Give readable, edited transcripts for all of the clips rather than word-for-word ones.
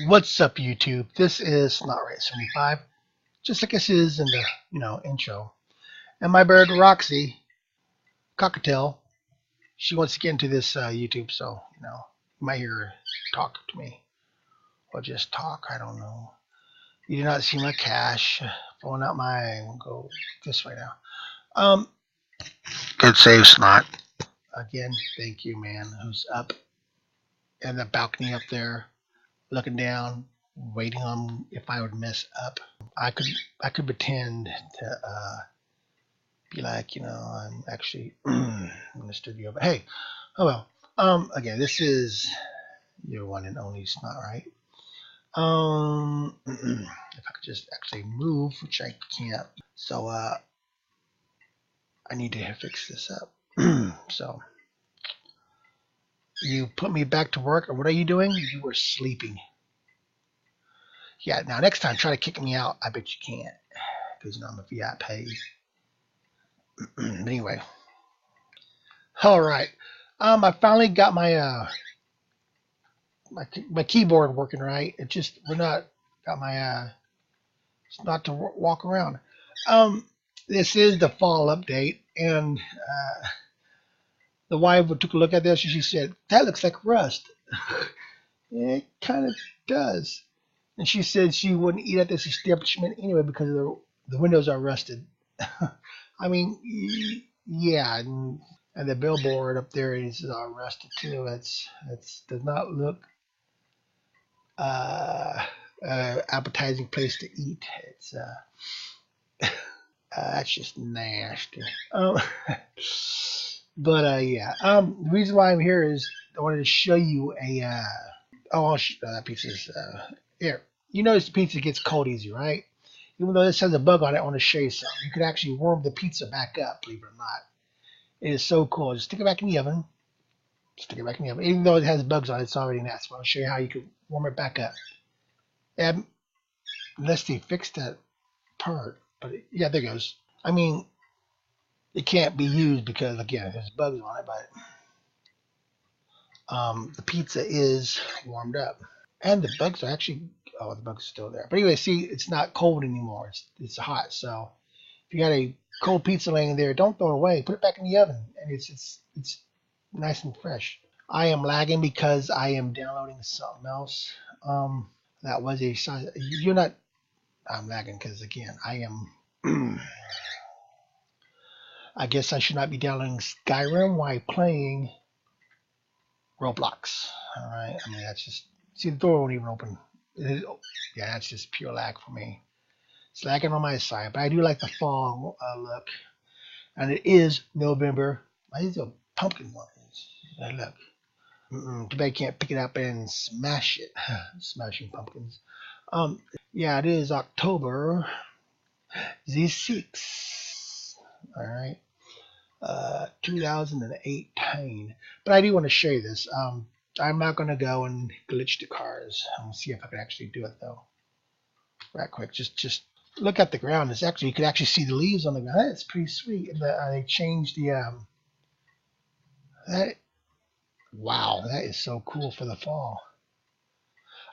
What's up, YouTube? This is SnotRay75, just like this is in the intro. And my bird Roxy, Cockatiel, she wants to get into this YouTube, so you might hear her talk to me or just talk. I don't know. You do not see my cash. Pulling out my go this way now. Good save, Snot. Again, thank you, man. Who's up in the balcony up there, looking down, waiting on if I would mess up. I could pretend to be like, I'm actually in the studio. But hey, oh well. Again, this is your one and only Snot, right? If I could just actually move, which I can't. So I need to fix this up. So you put me back to work, or what are you doing? You were sleeping. Yeah, now next time try to kick me out. I bet you can't, because I'm a VIP. But anyway, all right. I finally got my my keyboard working right. It just we're not got my it's not to walk around. This is the fall update, and the wife took a look at this and she said that looks like rust. It kind of does. And she said she wouldn't eat at this establishment anyway because the windows are rusted. I mean, yeah, and the billboard up there is rusted too. It's does not look appetizing place to eat. It's that's just nasty. But yeah, the reason why I'm here is I wanted to show you a that pizza's here. You notice the pizza gets cold easy, right? Even though this has a bug on it, I want to show you something. You could actually warm the pizza back up, believe it or not. It is so cool. Just stick it back in the oven. Stick it back in the oven. Even though it has bugs on it, it's already nasty. I'll show you how you can warm it back up. And unless they fixed that part. But yeah, there goes. I mean, it can't be used because, again, there's bugs on it, but the pizza is warmed up. And the bugs are actually, the bugs are still there. But anyway, see, it's not cold anymore. It's hot. So if you got a cold pizza laying there, don't throw it away. Put it back in the oven, and it's nice and fresh. I am lagging because I am downloading something else. That was a size. You're not. I'm lagging because again, I am. I guess I should not be downloading Skyrim while playing Roblox. All right. I mean, that's just. See, the door won't even open. Yeah, that's just pure lag for me. It's lagging on my side, but I do like the fall look. And it is November. Why is there a pumpkin one? Look. Too bad I can't pick it up and smash it. Smashing pumpkins. Yeah, it is October the 6th. All right. 2018. But I do want to show you this. I'm not going to go and glitch the cars. I'll see if I can actually do it though. Right quick. Just look at the ground. It's actually, you could actually see the leaves on the ground. That's pretty sweet. And they changed the wow, that is so cool for the fall.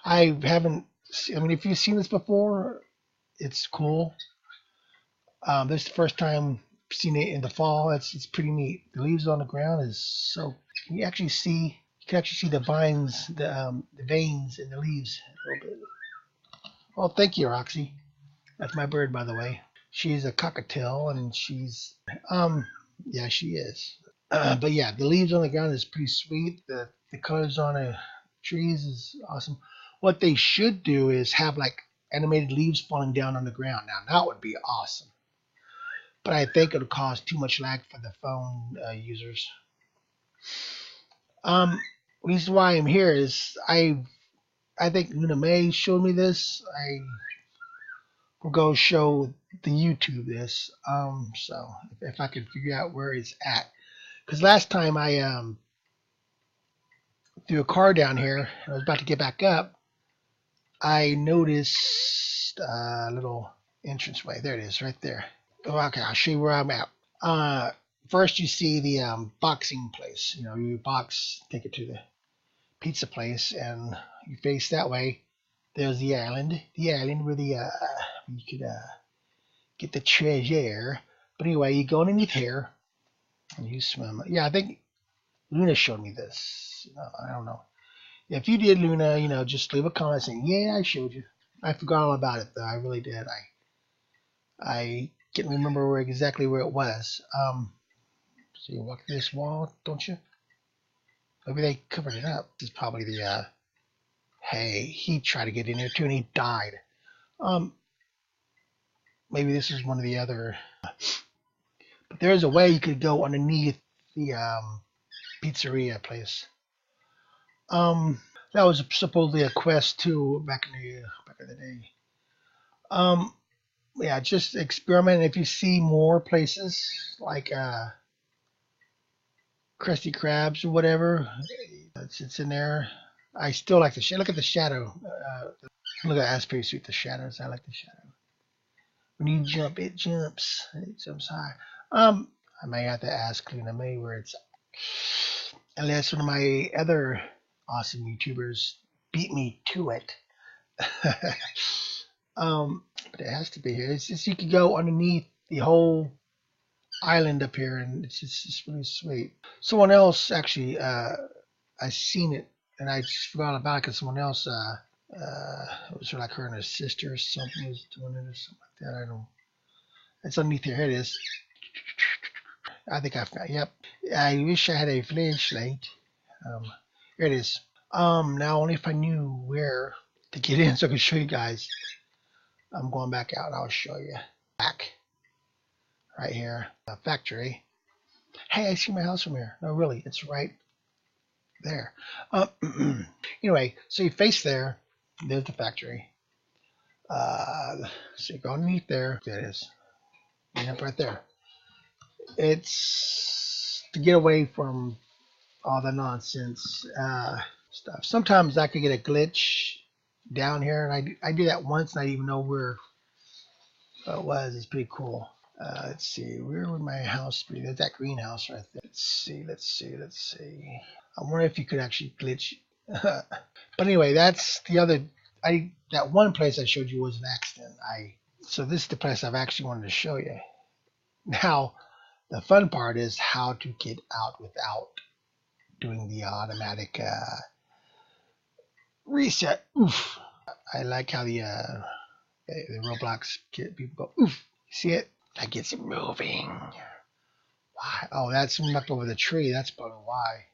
I haven't. I mean, if you've seen this before, it's cool. This is the first time I've seen it in the fall. It's pretty neat. The leaves on the ground is so. You can actually see the vines, the veins in the leaves a little bit. Well, thank you, Roxy. That's my bird, by the way. She's a cockatiel, and she's yeah, she is. But yeah, the leaves on the ground is pretty sweet. The colors on the trees is awesome. What they should do is have like animated leaves falling down on the ground. Now that would be awesome. But I think it'll cause too much lag for the phone users. Reason why I'm here is I think Luna May showed me this. I will go show the YouTube this. So if I can figure out where it's at. Because last time I threw a car down here, and I was about to get back up, I noticed a little entranceway. There it is, right there. Oh, okay, I'll show you where I'm at. First you see the boxing place. You know, you box, take it to the pizza place, and you face that way. There's the island where the you could get the treasure. But anyway, you go underneath here and you swim. Yeah, I think Luna showed me this. I don't know. If you did, Luna, just leave a comment saying, "Yeah, I showed you." I forgot all about it though. I really did. I can't remember exactly where it was. So you walk through this wall, don't you? Maybe they covered it up. This is probably the hey, he tried to get in here too and he died. Maybe this is one of the other. But there's a way you could go underneath the pizzeria place. That was supposedly a quest too back in the day. Yeah, just experiment. If you see more places like Krusty Krabs or whatever, it's in there. I still like the shadow. Look at the shadow. Look at that's pretty sweet. The shadows. I like the shadow. When you jump, it jumps. It jumps high. I may have to ask Luna May where it's. Unless one of my other awesome YouTubers beat me to it. But it has to be here. It's just you could go underneath the whole island up here, and it's just really sweet. Someone else actually, I seen it, and I just forgot about it because someone else, it was sort of like her and her sister or something was doing it or something like that. I don't. It's underneath here. Here it is. I think I found. Yep. I wish I had a flashlight. Here it is. Now only if I knew where to get in so I could show you guys. I'm going back out. I'll show you. Back. Right here. A factory. Hey, I see my house from here. No, really. It's right there. Anyway, so you face there. There's the factory. So you go underneath there. There it is. Yep, right there. It's to get away from all the nonsense stuff. Sometimes I could get a glitch down here, and I did that once, and I didn't even know where it was. It's pretty cool. Let's see, where would my house be? There's that greenhouse right there. Let's see. I wonder if you could actually glitch. But anyway, that's the other. That one place I showed you was an accident. So this is the place I've actually wanted to show you. Now, the fun part is how to get out without doing the automatic reset. Oof. I like how the Roblox people go, oof. See it? That gets it moving. Why? Oh, that's someone knocked over the tree. That's probably why.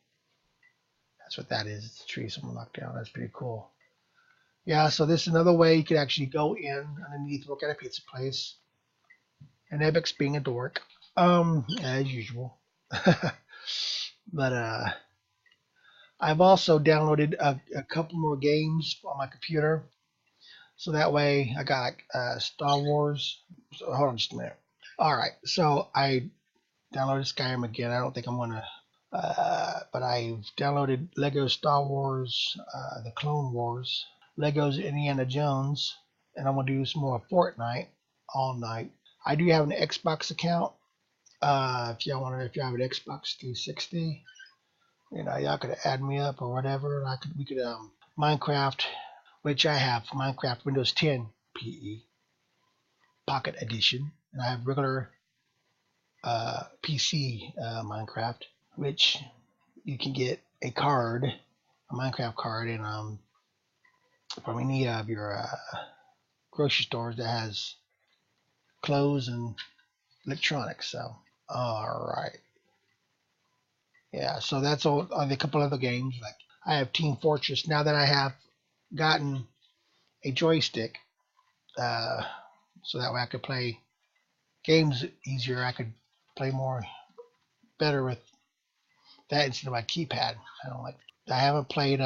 That's what that is. It's a tree someone knocked down. That's pretty cool. Yeah, so this is another way you could actually go in underneath, work at a pizza place. And Ebix being a dork. As usual. But I've also downloaded a couple more games on my computer. So that way I got Star Wars. So hold on just a minute. Alright, so I downloaded Skyrim again. I don't think I'm going to. But I've downloaded Lego Star Wars, The Clone Wars, Legos Indiana Jones, and I'm going to do some more Fortnite all night. I do have an Xbox account. If you have an Xbox 360, y'all could add me up or whatever. We could Minecraft, which I have Minecraft Windows 10 PE Pocket Edition, and I have regular PC Minecraft, which you can get a Minecraft card, and from any of your grocery stores that has clothes and electronics. So, all right. Yeah, so that's all. A couple other games. Like I have Team Fortress now that I have gotten a joystick, so that way I could play games easier. I could play better with that instead of my keypad. I haven't played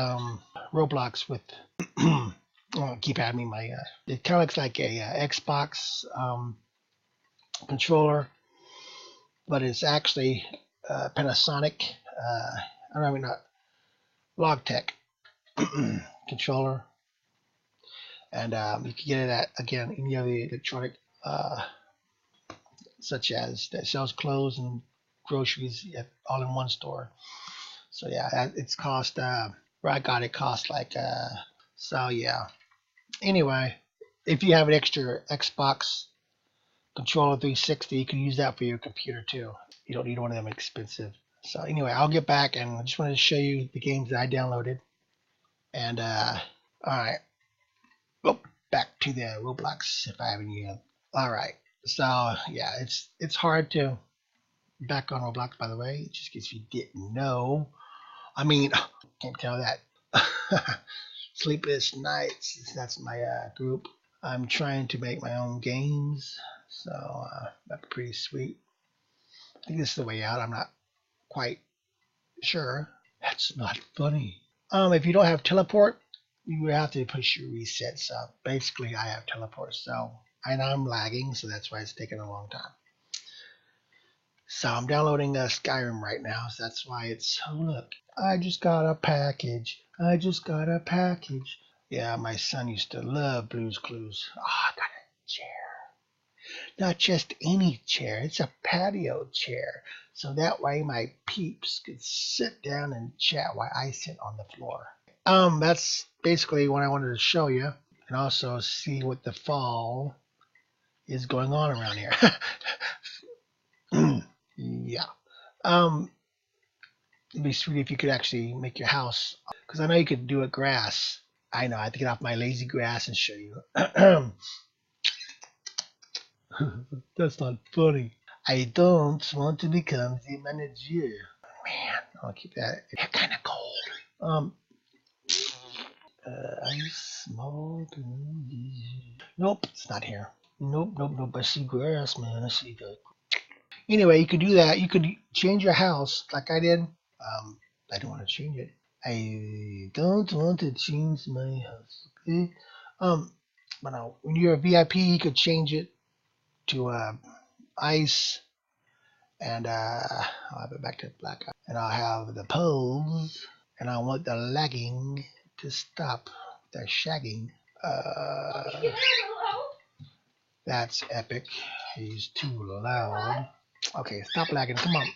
Roblox with keypad. I mean it kind of looks like a Xbox controller, but it's actually Panasonic. Not Logitech controller. And you can get it at, again, any of the electronic, such as that sells clothes and groceries all in one store. So yeah, it's cost. Where I got it cost like. So yeah. Anyway, if you have an extra Xbox controller 360, you can use that for your computer too. You don't need one of them expensive. So anyway, I'll get back and I just wanted to show you the games that I downloaded. And all right, well, back to the Roblox if I haven't yet. All right, so yeah, it's hard to back on Roblox, by the way, just in case you didn't know. I mean, can't tell that. Sleepless Nights, that's my group. I'm trying to make my own games, so that's pretty sweet. I think this is the way out. I'm not quite sure. That's not funny. If you don't have teleport, you would have to push your reset. So basically, I have teleport, so and I'm lagging, so that's why it's taking a long time. So I'm downloading Skyrim right now, so that's why it's. Oh look, I just got a package. I just got a package. Yeah, my son used to love Blue's Clues. Oh, I got a chair. Not just any chair, it's a patio chair. So that way my peeps could sit down and chat while I sit on the floor. That's basically what I wanted to show you. And also see what the fall is going on around here. Yeah. It'd be sweet if you could actually make your house. Because I know you could do it grass. I know, I have to get off my lazy grass and show you. That's not funny. I don't want to become the manager. Man, I'll keep that. It's kind of cold. I small. Nope, it's not here. Nope. I see grass, man. I see that. Anyway, you could do that. You could change your house like I did. I don't want to change it. I don't want to change my house. Okay. But now, when you're a VIP, you could change it to ice, and I'll have it back to black, and I'll have the pose, and I want the lagging to stop, the shagging. That's epic. He's too loud. Okay, stop lagging. Come on.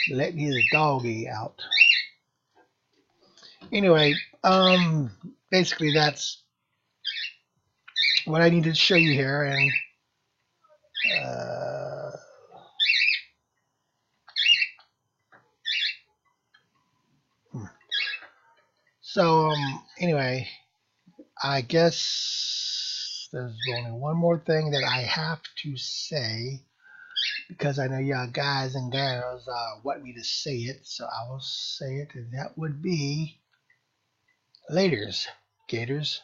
Let his doggy out. Anyway, basically that's what I needed to show you here, and so anyway, I guess there's only one more thing that I have to say, because I know y'all guys and girls want me to say it, so I will say it, and that would be laters, gators.